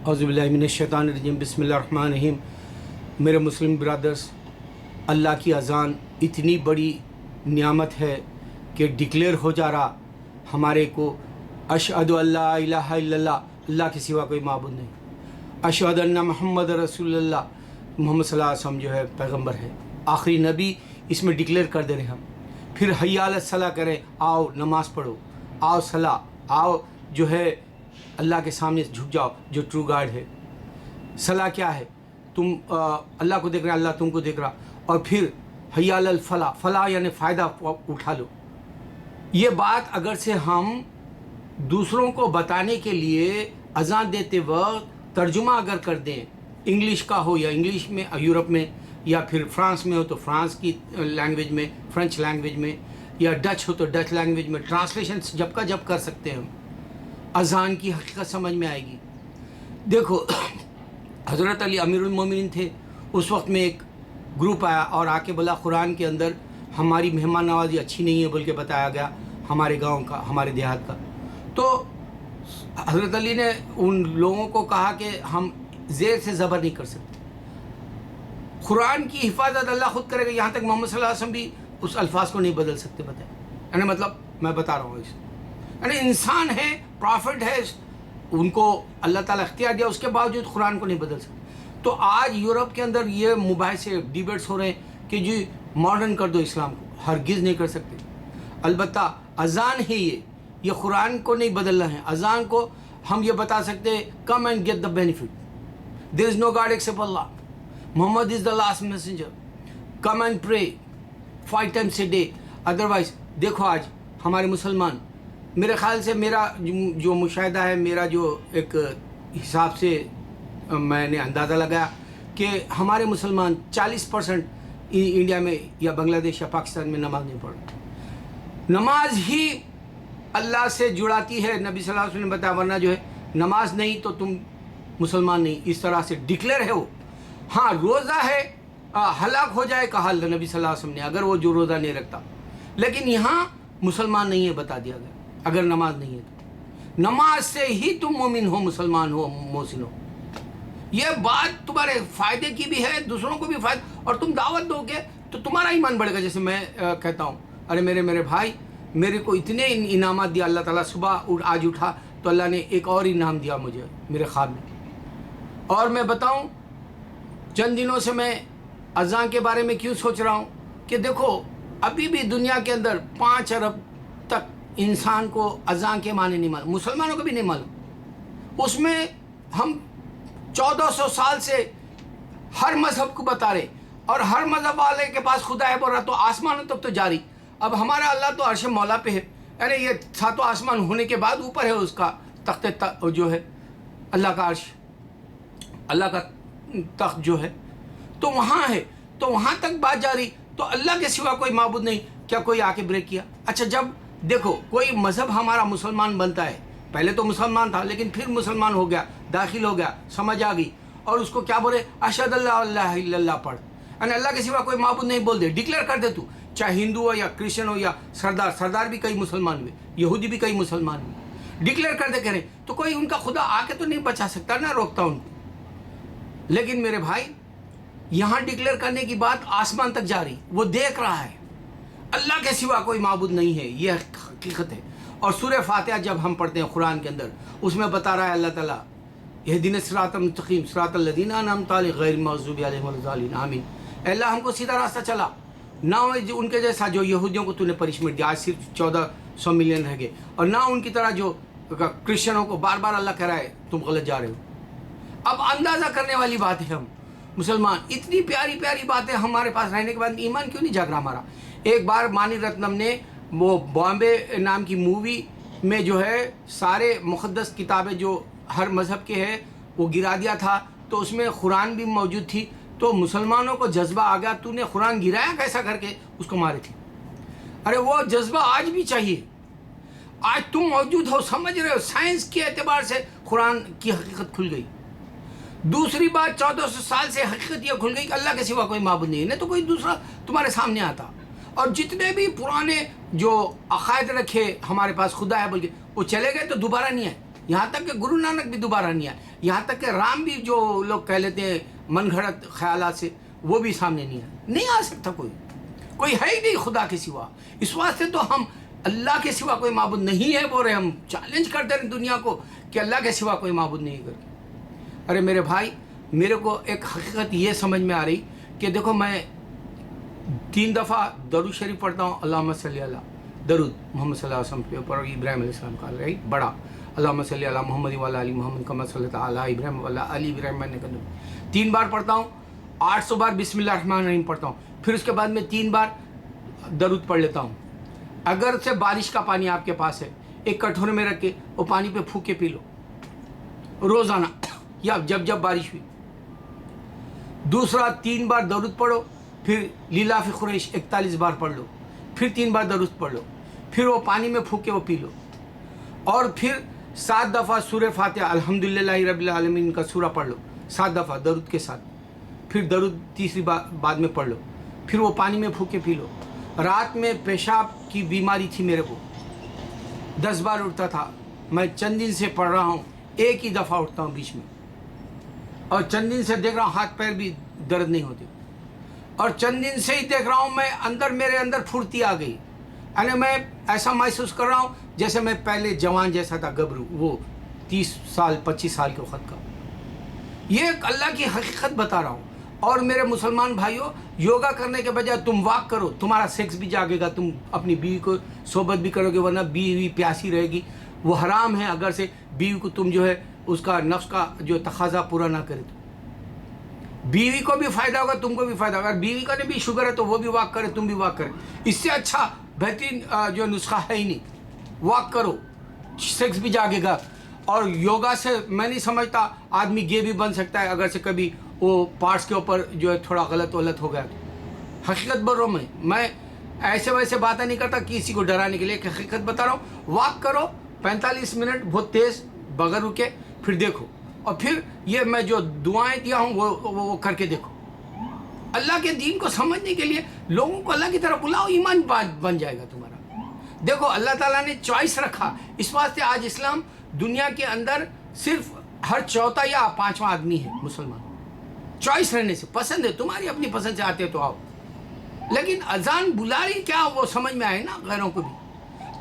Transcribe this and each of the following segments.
اعوذ باللہ من الشیطان الرجیم بسم اللہ الرحمن الرحیم۔ میرے مسلم برادرز، اللہ کی اذان اتنی بڑی نعمت ہے کہ ڈکلیئر ہو جا رہا ہمارے کو اشہد ان لا الہ الا اللہ، اللہ کے سوا کوئی معبود نہیں، اشہد ان محمد رسول اللہ، محمد صلی اللہ علیہ وسلم جو ہے پیغمبر ہے، آخری نبی، اس میں ڈکلیئر کر دے رہے ہم۔ پھر حی علی الصلاۃ کریں، آؤ نماز پڑھو، آؤ صلاح، آؤ جو ہے اللہ کے سامنے جھک جاؤ جو ٹرو گاڈ ہے۔ صلاح کیا ہے؟ تم اللہ کو دیکھ رہا، اللہ تم کو دیکھ رہا، اور پھر حی علی الفلاح، فلاح یعنی فائدہ اٹھا لو۔ یہ بات اگر سے ہم دوسروں کو بتانے کے لیے اذان دیتے وقت ترجمہ اگر کر دیں، انگلش کا ہو یا انگلش میں یورپ میں، یا پھر فرانس میں ہو تو فرانس کی لینگویج میں، فرینچ لینگویج میں، یا ڈچ ہو تو ڈچ لینگویج میں، ٹرانسلیشن جب کا جب کر سکتے ہیں ہم، اذان کی حقیقت سمجھ میں آئے گی۔ دیکھو حضرت علی امیر المومنین تھے، اس وقت میں ایک گروپ آیا اور آ کے بولا قرآن کے اندر ہماری مہمان نوازی اچھی نہیں ہے بول کے بتایا گیا، ہمارے گاؤں کا، ہمارے دیہات کا۔ تو حضرت علی نے ان لوگوں کو کہا کہ ہم زیر سے زبر نہیں کر سکتے، قرآن کی حفاظت اللہ خود کرے گا، یہاں تک محمد صلی اللہ علیہ وسلم بھی اس الفاظ کو نہیں بدل سکتے۔ بتائیں یعنی مطلب میں بتا رہا ہوں، اس یعنی انسان ہے، پرافٹ ہے، ان کو اللہ تعالیٰ اختیار دیا، اس کے باوجود قرآن کو نہیں بدل سکتے۔ تو آج یورپ کے اندر یہ مباحثے ڈیبیٹس ہو رہے ہیں کہ جی ماڈرن کر دو اسلام کو، ہرگز نہیں کر سکتے۔ البتہ اذان ہے، یہ قرآن کو نہیں بدلنا ہے۔ اذان کو ہم یہ بتا سکتے ہیں come and get the benefit, there is no god except Allah, Muhammad is the last messenger, come and pray 5 times a day۔ Otherwise دیکھو آج ہمارے مسلمان، میرے خیال سے میرا جو مشاہدہ ہے، میرا جو ایک حساب سے میں نے اندازہ لگایا کہ ہمارے مسلمان 40% انڈیا میں یا بنگلہ دیش یا پاکستان میں نماز نہیں پڑھ رہے۔ نماز ہی اللہ سے جڑاتی ہے، نبی صلی اللہ علیہ وسلم نے بتایا، ورنہ جو ہے نماز نہیں تو تم مسلمان نہیں، اس طرح سے ڈکلیئر ہے وہ۔ ہاں روزہ ہے، ہلاک ہو جائے کہا نبی صلی اللہ علیہ وسلم نے اگر وہ جو روزہ نہیں رکھتا، لیکن یہاں مسلمان نہیں ہے بتا دیا گیا اگر نماز نہیں ہے تو۔ نماز سے ہی تم مومن ہو، مسلمان ہو، محسن ہو۔ یہ بات تمہارے فائدے کی بھی ہے، دوسروں کو بھی فائدہ، اور تم دعوت دو گے تو تمہارا ایمان بڑھے گا۔ جیسے میں کہتا ہوں، ارے میرے بھائی، میرے کو اتنے انعامات دیا اللہ تعالیٰ، صبح آج اٹھا تو اللہ نے ایک اور انعام دیا مجھے میرے خواب میں۔ اور میں بتاؤں، چند دنوں سے میں اذان کے بارے میں کیوں سوچ رہا ہوں کہ دیکھو ابھی بھی دنیا کے اندر 5 ارب تک انسان کو اذان کے معنی نہیں معلوم، مسلمانوں کو بھی نہیں معلوم۔ اس میں ہم 1400 سال سے ہر مذہب کو بتا رہے، اور ہر مذہب والے کے پاس خدا ہے بول رہا، تو آسمانوں تک تو جاری۔ اب ہمارا اللہ تو عرش مولا پہ ہے، یعنی یہ 7 آسمان ہونے کے بعد اوپر ہے اس کا تخت جو ہے، اللہ کا عرش، اللہ کا تخت جو ہے تو وہاں ہے، تو وہاں تک بات جاری۔ تو اللہ کے سوا کوئی معبود نہیں، کیا کوئی آ کے بریک کیا؟ اچھا جب دیکھو کوئی مذہب ہمارا مسلمان بنتا ہے، پہلے تو مسلمان تھا لیکن پھر مسلمان ہو گیا، داخل ہو گیا، سمجھ آ گئی، اور اس کو کیا بولے؟ اشہد اللہ الہ الا اللہ پڑھ، یعنی اللہ کے سوا کوئی معبود نہیں بول دے، ڈکلیئر کر دے تو، چاہے ہندو ہو یا کرسچن ہو یا سردار بھی کئی مسلمان ہوئے، یہودی بھی کئی مسلمان ہوئے، ڈکلیئر کر دے کریں تو کوئی ان کا خدا آ کے تو نہیں بچا سکتا، نہ روکتا ان کو۔ لیکن میرے بھائی، یہاں ڈکلیئر کرنے کی بات آسمان تک جاری، وہ دیکھ رہا ہے اللہ کے سوا کوئی معبود نہیں ہے، یہ حقیقت ہے۔ اور سورہ فاتحہ جب ہم پڑھتے ہیں قرآن کے اندر، اس میں بتا رہا ہے اللہ تعالیٰ، اہدنا الصراط المستقیم صراط الذین انعمت علیہم غیر المغضوب علیہم ولا الضالین آمین۔ اے اللہ ہم کو سیدھا راستہ چلا، نہ ان کے جیسا جو یہودیوں کو تو نے پنشمنٹ دیا، آج صرف 1400 ملین رہ گئے، اور نہ ان کی طرح جو کرسچنوں کو بار بار اللہ کہہ رہا ہے تم غلط جا رہے ہو۔ اب اندازہ کرنے والی بات ہے، ہم مسلمان اتنی پیاری پیاری باتیں ہمارے پاس رہنے کے بعد ایمان کیوں نہیں جاگ رہا ہمارا؟ ایک بار مانی رتنم نے وہ بامبے نام کی مووی میں جو ہے سارے مقدس کتابیں جو ہر مذہب کے ہیں وہ گرا دیا تھا، تو اس میں قرآن بھی موجود تھی، تو مسلمانوں کو جذبہ آ گیا، تو نے قرآن گرایا کیسا کر کے اس کو مارے تھے۔ ارے وہ جذبہ آج بھی چاہیے، آج تم موجود ہو، سمجھ رہے ہو، سائنس کے اعتبار سے قرآن کی حقیقت کھل گئی۔ دوسری بات، 1400 سال سے حقیقت یہ کھل گئی کہ اللہ کے سوا کوئی معبود نہیں ہے، نہیں تو کوئی دوسرا تمہارے سامنے آتا۔ اور جتنے بھی پرانے جو عقائد رکھے ہمارے پاس خدا ہے بول کے، وہ چلے گئے تو دوبارہ نہیں آئے، یہاں تک کہ گرو نانک بھی دوبارہ نہیں آئے, یہاں تک کہ رام بھی جو لوگ کہہ لیتے ہیں من گھڑت خیالات سے, وہ بھی سامنے نہیں آئے. نہیں آ سکتا کوئی ہے ہی نہیں خدا کے سوا. اس واسطے تو ہم اللہ کے سوا کوئی معبود نہیں ہے بول رہے, ہم چیلنج کرتے ہیں دنیا کو کہ اللہ کے سوا کوئی معبود نہیں کر. ارے میرے بھائی, میرے کو ایک حقیقت یہ سمجھ میں آ رہی کہ دیکھو میں 3 دفعہ درود شریف پڑھتا ہوں, اللہم صلی اللہ, درود محمد صلی اللہ علیہ وسلم کے اوپر, ابراہیم علیہ السلام کا رہی بڑا, اللہم صلی اللہ محمد وعلی آل محمد کما صلی علی ابراہیم وعلی آل ابراہیم انک حمید مجید. 3 بار پڑھتا ہوں, 800 بار بسم اللہ الرحمن الرحیم پڑھتا ہوں. پھر اس کے بعد میں 3 بار درود پڑھ لیتا ہوں. اگر سے بارش کا پانی آپ کے پاس ہے, ایک کٹورے میں رکھ کے وہ پانی پہ پھونک کے پی لو روزانہ یا جب بارش ہوئی. دوسرا 3 بار درود پڑھو, پھر لیلاف قریش 41 بار پڑھ لو, پھر 3 بار درود پڑھ لو, پھر وہ پانی میں پھونک کے وہ پی لو, اور پھر 7 دفعہ سورہ فاتحہ الحمدللہ رب العالمین کا سورہ پڑھ لو 7 دفعہ درود کے ساتھ. پھر درود تیسری بار بعد میں پڑھ لو, پھر وہ پانی میں پھونک کے پی لو. رات میں پیشاب کی بیماری تھی میرے کو, 10 بار اٹھتا تھا. میں چند دن سے پڑھ رہا ہوں, ایک ہی دفعہ اٹھتا ہوں بیچ میں, اور چند دن سے دیکھ رہا ہوں ہاتھ پیر بھی درد نہیں ہوتے, اور چند دن سے ہی دیکھ رہا ہوں میں میرے اندر پھرتی آ گئی. یعنی میں ایسا محسوس کر رہا ہوں جیسے میں پہلے جوان جیسا تھا, گبرو, وہ 30 سال 25 سال کے وقت کا. یہ ایک اللہ کی حقیقت بتا رہا ہوں. اور میرے مسلمان بھائیوں, یوگا کرنے کے بجائے تم واک کرو, تمہارا سیکس بھی جاگے گا, تم اپنی بیوی کو صحبت بھی کرو گے, ورنہ بیوی پیاسی رہے گی. وہ حرام ہے اگر سے بیوی کو تم جو ہے اس کا نفس کا جو تقاضا پورا نہ کرے تو. بیوی کو بھی فائدہ ہوگا, تم کو بھی فائدہ ہوگا. اگر بیوی کا بھی شوگر ہے تو وہ بھی واک کرے, تم بھی واک کرے. اس سے اچھا بہترین جو نسخہ ہے ہی نہیں. واک کرو, سیکس بھی جاگے گا. اور یوگا سے میں نہیں سمجھتا آدمی گے بھی بن سکتا ہے اگر سے کبھی وہ پارٹس کے اوپر جو ہے تھوڑا غلط ہو گیا. حقیقت بول رہا ہوں میں ایسے ویسے باتیں نہیں کرتا کسی کو ڈرانے کے لیے, کہ حقیقت بتا رہا ہوں. واک کرو 45 منٹ بہت تیز بغیر رکے, پھر دیکھو, اور پھر یہ میں جو دعائیں دیا ہوں وہ کر کے دیکھو. اللہ کے دین کو سمجھنے کے لیے لوگوں کو اللہ کی طرف بلاؤ, ایمان بن جائے گا تمہارا. دیکھو اللہ تعالیٰ نے چوائس رکھا, اس واسطے آج اسلام دنیا کے اندر صرف ہر 4تھا یا 5واں آدمی ہے مسلمان. چوائس رہنے سے, پسند ہے, تمہاری اپنی پسند سے آتے تو آؤ. لیکن اذان بلا رہی کیا وہ سمجھ میں آئے نا غیروں کو بھی.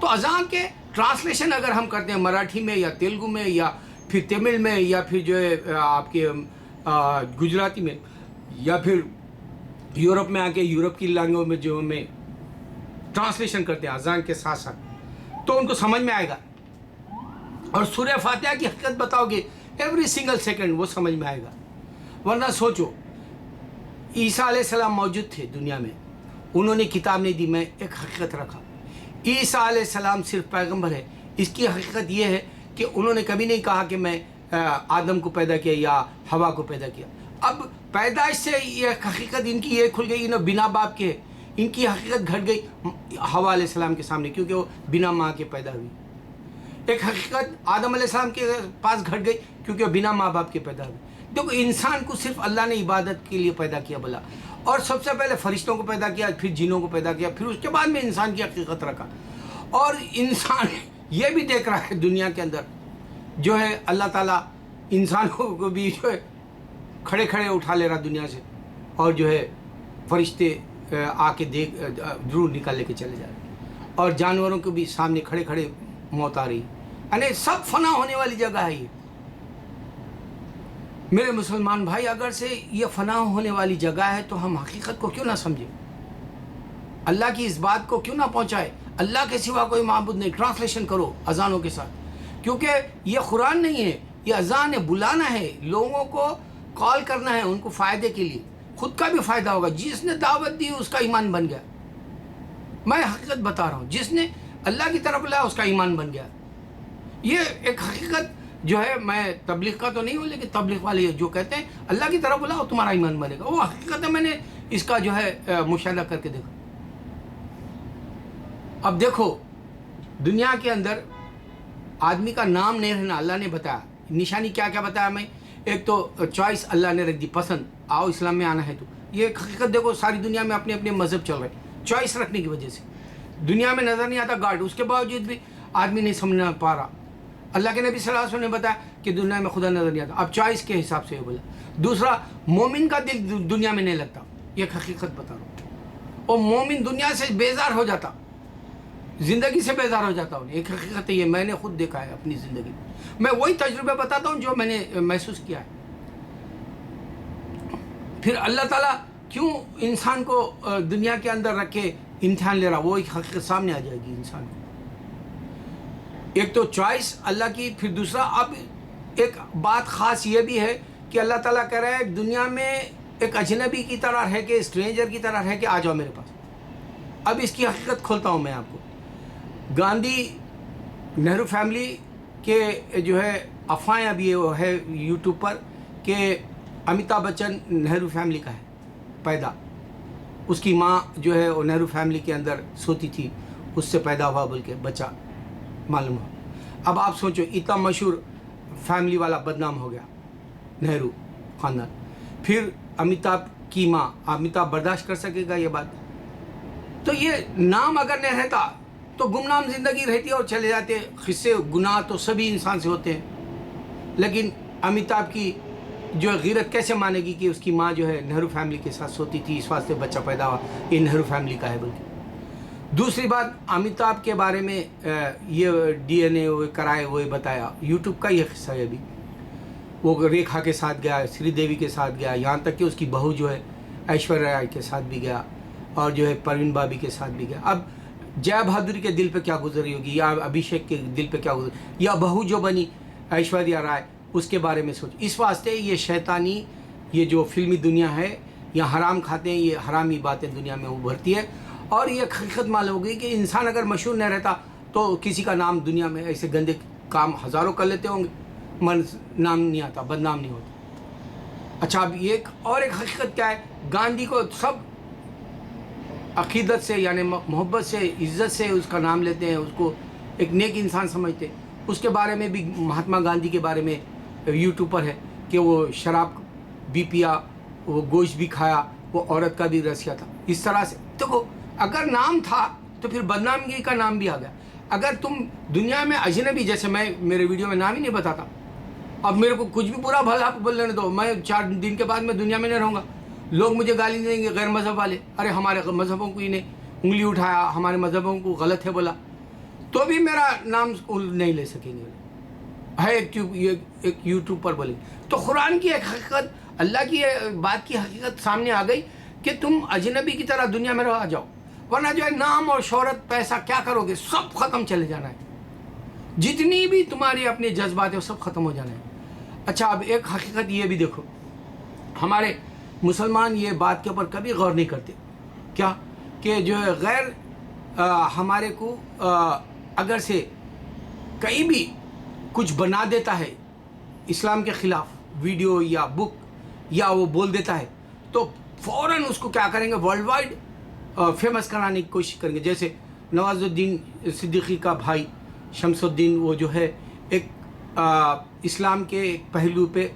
تو اذان کے ٹرانسلیشن اگر ہم کرتے ہیں مراٹھی میں یا تیلگو میں یا پھر تمل میں یا پھر جو ہے آپ کے گجراتی میں یا پھر یورپ میں آ کے یورپ کی لینگویج میں جو میں ٹرانسلیشن کرتے ہیں اذان کے ساتھ ساتھ, تو ان کو سمجھ میں آئے گا. اور سورہ فاتحہ کی حقیقت بتاؤ گے ایوری سنگل سیکنڈ وہ سمجھ میں آئے گا. ورنہ سوچو, عیسیٰ علیہ السلام موجود تھے دنیا میں, انہوں نے کتاب نہیں دی. میں ایک حقیقت رکھا, عیسیٰ علیہ السلام صرف پیغمبر ہے. اس کی حقیقت یہ ہے کہ انہوں نے کبھی نہیں کہا کہ میں آدم کو پیدا کیا یا ہوا کو پیدا کیا. اب پیدائش سے یہ حقیقت ان کی یہ کھل گئی, انہوں بنا باپ کے, ان کی حقیقت گھٹ گئی ہوا علیہ السلام کے سامنے, کیونکہ وہ بنا ماں کے پیدا ہوئی. ایک حقیقت آدم علیہ السلام کے پاس گھٹ گئی کیونکہ وہ بنا ماں باپ کے پیدا ہوئی. دیکھو انسان کو صرف اللہ نے عبادت کے لیے پیدا کیا بلا, اور سب سے پہلے فرشتوں کو پیدا کیا, پھر جنوں کو پیدا کیا, پھر اس کے بعد میں انسان کی حقیقت رکھا. اور انسان یہ بھی دیکھ رہا ہے دنیا کے اندر جو ہے اللہ تعالیٰ انسان کو بھی جو ہے کھڑے اٹھا لے رہا دنیا سے, اور جو ہے فرشتے آ کے ضرور نکال لے کے چلے جا رہے, اور جانوروں کو بھی سامنے کھڑے موت آ رہی. یعنی سب فنا ہونے والی جگہ ہے یہ. میرے مسلمان بھائی, اگر سے یہ فنا ہونے والی جگہ ہے تو ہم حقیقت کو کیوں نہ سمجھیں, اللہ کی اس بات کو کیوں نہ پہنچائے. اللہ کے سوا کوئی معبود نہیں. ٹرانسلیشن کرو اذانوں کے ساتھ, کیونکہ یہ قرآن نہیں ہے, یہ اذان ہے, بلانا ہے, لوگوں کو کال کرنا ہے ان کو فائدے کے لیے, خود کا بھی فائدہ ہوگا. جس نے دعوت دی اس کا ایمان بن گیا. میں حقیقت بتا رہا ہوں, جس نے اللہ کی طرف لایا اس کا ایمان بن گیا. یہ ایک حقیقت جو ہے, میں تبلیغ کا تو نہیں ہوں, لیکن تبلیغ والے جو کہتے ہیں اللہ کی طرف بلاؤ تمہارا ایمان بنے گا, وہ حقیقت ہے. میں نے اس کا جو ہے مشاہدہ کر کے دیکھا. اب دیکھو دنیا کے اندر آدمی کا نام نہیں رہنا, اللہ نے بتایا نشانی کیا بتایا. میں ایک تو چوائس اللہ نے رکھ دی, پسند, آؤ اسلام میں آنا ہے تو. یہ ایک حقیقت دیکھو, ساری دنیا میں اپنے اپنے مذہب چل رہے, چوائس رکھنے کی وجہ سے دنیا میں نظر نہیں آتا گاڈ, اس کے باوجود بھی آدمی نہیں سمجھ پا رہا. اللہ کے نبی صلی اللہ علیہ وسلم نے بتایا کہ دنیا میں خدا نظر نہیں آتا. اب چوائس کے حساب سے یہ بولا. دوسرا, مومن کا دل دنیا میں نہیں لگتا, یہ حقیقت بتا رہا ہوں. اور مومن دنیا سے بیزار ہو جاتا, زندگی سے بیزار ہو جاتا ہوں. ایک حقیقت ہے, یہ میں نے خود دیکھا ہے اپنی زندگی میں. میں وہی تجربے بتاتا ہوں جو میں نے محسوس کیا ہے. پھر اللہ تعالیٰ کیوں انسان کو دنیا کے اندر رکھ کے امتحان لے رہا, وہ ایک حقیقت سامنے آ جائے گی انسان کو. ایک تو چوائس اللہ کی, پھر دوسرا اب ایک بات خاص یہ بھی ہے کہ اللہ تعالیٰ کہہ رہا ہے دنیا میں ایک اجنبی کی طرح ہے کہ اسٹرینجر کی طرح ہے کہ آ جاؤ میرے پاس. اب اس کی حقیقت کھولتا ہوں میں آپ کو. گاندھی نہرو فیملی کے جو ہے افواہیں اب یہ ہے یوٹیوب پر کہ امیتابھ بچن نہرو فیملی کا ہے پیدا. اس کی ماں جو ہے وہ نہرو فیملی کے اندر سوتی تھی, اس سے پیدا ہوا بول کے بچہ معلوم ہو. اب آپ سوچو, اتنا مشہور فیملی والا بدنام ہو گیا نہرو خاندان. پھر امیتابھ کی ماں, امیتابھ برداشت کر سکے گا یہ بات؟ تو یہ نام اگر نہیں رہتا تو گمنام زندگی رہتی اور چلے جاتے. قصے گناہ تو سبھی انسان سے ہوتے ہیں, لیکن امیتابھ کی جو غیرت کیسے مانے گی کہ اس کی ماں جو ہے نہرو فیملی کے ساتھ سوتی تھی, اس واسطے بچہ پیدا ہوا, یہ نہرو فیملی کا ہے بلکہ. دوسری بات, امیتابھ کے بارے میں یہ ڈی این اے کرائے وہ بتایا, یوٹیوب کا یہ قصہ ہے. ابھی وہ ریکھا کے ساتھ گیا, سری دیوی کے ساتھ گیا, یہاں تک کہ اس کی بہو جو ہے ایشوریہ رائے کے ساتھ بھی گیا, اور جو ہے پروین بابی کے ساتھ بھی گیا. اب جے بہادری کے دل پہ کیا گزری ہوگی, یا ابھیشیک کے دل پہ کیا گزری, یا بہو جو بنی ایشوریہ رائے, اس کے بارے میں سوچ. اس واسطے یہ شیطانی, یہ جو فلمی دنیا ہے, یا حرام کھاتے ہیں, یہ حرامی باتیں دنیا میں ابھرتی ہے. اور یہ حقیقت معلوم ہوگی کہ انسان اگر مشہور نہیں رہتا تو کسی کا نام دنیا میں ایسے گندے کام ہزاروں کر لیتے ہوں گے, نام نہیں آتا, بدنام نہیں ہوتا. اچھا, اب ایک حقیقت کیا ہے, گاندھی کو سب عقیدت سے یعنی محبت سے عزت سے اس کا نام لیتے ہیں, اس کو ایک نیک انسان سمجھتے ہیں. اس کے بارے میں بھی مہاتما گاندھی کے بارے میں یوٹیوب پر ہے کہ وہ شراب بھی پیا, وہ گوشت بھی کھایا, وہ عورت کا بھی رسیا تھا. اس طرح سے دیکھو, اگر نام تھا تو پھر بدنامی کا نام بھی آ گیا. اگر تم دنیا میں اجنبی, جیسے میں میرے ویڈیو میں نام ہی نہیں بتاتا, اب میرے کو کچھ بھی برا بھلا بول لینے دو, میں 4 دن کے بعد میں دنیا میں نہیں رہوں گا. لوگ مجھے گالی دیں گے, غیر مذہب والے, ارے ہمارے مذہبوں کو ہی نے انگلی اٹھایا, ہمارے مذہبوں کو غلط ہے بولا, تو بھی میرا نام نہیں لے سکیں گے. ہے ایک یوٹیوب پر بولیں. تو قرآن کی ایک حقیقت, اللہ کی بات کی حقیقت سامنے آ گئی کہ تم اجنبی کی طرح دنیا میں رہ جاؤ, ورنہ جو ہے نام اور شہرت پیسہ کیا کرو گے, سب ختم چلے جانا ہے. جتنی بھی تمہاری اپنے جذبات ہیں وہ سب ختم ہو جانا ہے. اچھا, اب ایک حقیقت یہ بھی دیکھو, ہمارے مسلمان یہ بات کے اوپر کبھی غور نہیں کرتے کیا کہ جو ہے غیر ہمارے کو اگر سے کہیں بھی کچھ بنا دیتا ہے اسلام کے خلاف, ویڈیو یا بک, یا وہ بول دیتا ہے, تو فوراً اس کو کیا کریں گے, ورلڈ وائڈ فیمس کرانے کی کوشش کریں گے. جیسے نواز الدین صدیقی کا بھائی شمس الدین, وہ جو ہے ایک اسلام کے ایک پہلو پہ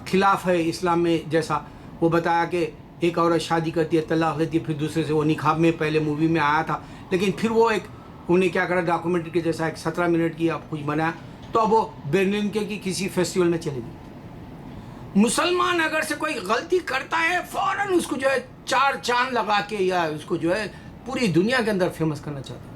خلاف ہے اسلام میں, جیسا وہ بتایا کہ ایک عورت شادی کرتی ہے, طلاق لیتی ہے, پھر دوسرے سے وہ نکاح میں پہلے مووی میں آیا تھا, لیکن پھر وہ ایک انہیں کیا کرا, ڈاکومنٹری کے جیسا ایک 17 منٹ کی اب کچھ بنایا, تو اب وہ برلن کے کی کسی فیسٹیول میں چلے گئی. مسلمان اگر سے کوئی غلطی کرتا ہے فوراً اس کو جو ہے 4 چاند لگا کے, یا اس کو جو ہے پوری دنیا کے اندر فیمس کرنا چاہتا ہے.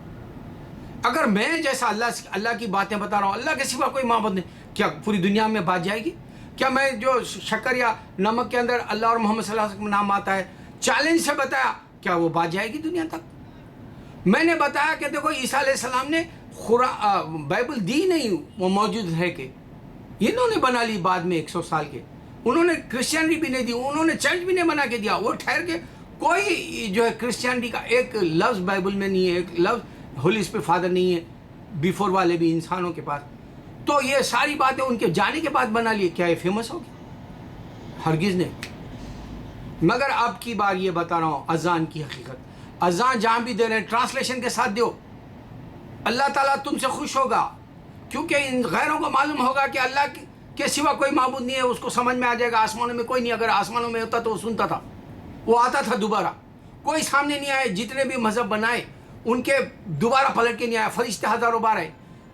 اگر میں جیسا اللہ کی باتیں بتا رہا ہوں, اللہ کے سوا کوئی معبود نہیں, کیا پوری دنیا میں بات جائے گی؟ کیا میں جو شکر یا نمک کے اندر اللہ اور محمد صلی اللہ علیہ وسلم نام آتا ہے, چیلنج سے بتایا, کیا وہ بات جائے گی دنیا تک؟ میں نے بتایا کہ دیکھو عیسیٰ علیہ السلام نے بائبل دی نہیں, وہ موجود ہے کہ انہوں نے بنا لی بعد میں 100 سال کے. انہوں نے کرسچینٹی بھی نہیں دی, انہوں نے چرچ بھی نہیں بنا کے دیا. وہ ٹھہر کے کوئی جو ہے کرسچینٹی کا ایک لفظ بائبل میں نہیں ہے, ایک لفظ ہولی اسپرٹ فادر نہیں ہے بیفور والے بھی انسانوں کے پاس. تو یہ ساری باتیں ان کے جانے کے بعد بنا لیے, کیا یہ فیمس ہوگی؟ ہرگز نہیں. مگر اب کی بار یہ بتا رہا ہوں اذان کی حقیقت. اذان جہاں بھی دے رہے ہیں ٹرانسلیشن کے ساتھ دو, اللہ تعالیٰ تم سے خوش ہوگا, کیونکہ ان غیروں کو معلوم ہوگا کہ اللہ کے سوا کوئی معبود نہیں ہے. اس کو سمجھ میں آ جائے گا آسمانوں میں کوئی نہیں, اگر آسمانوں میں ہوتا تو وہ سنتا تھا, وہ آتا تھا دوبارہ. کوئی سامنے نہیں آئے, جتنے بھی مذہب بنائے ان کے دوبارہ پلٹ کے نہیں آیا. فرشتے ہزاروں بار آئے,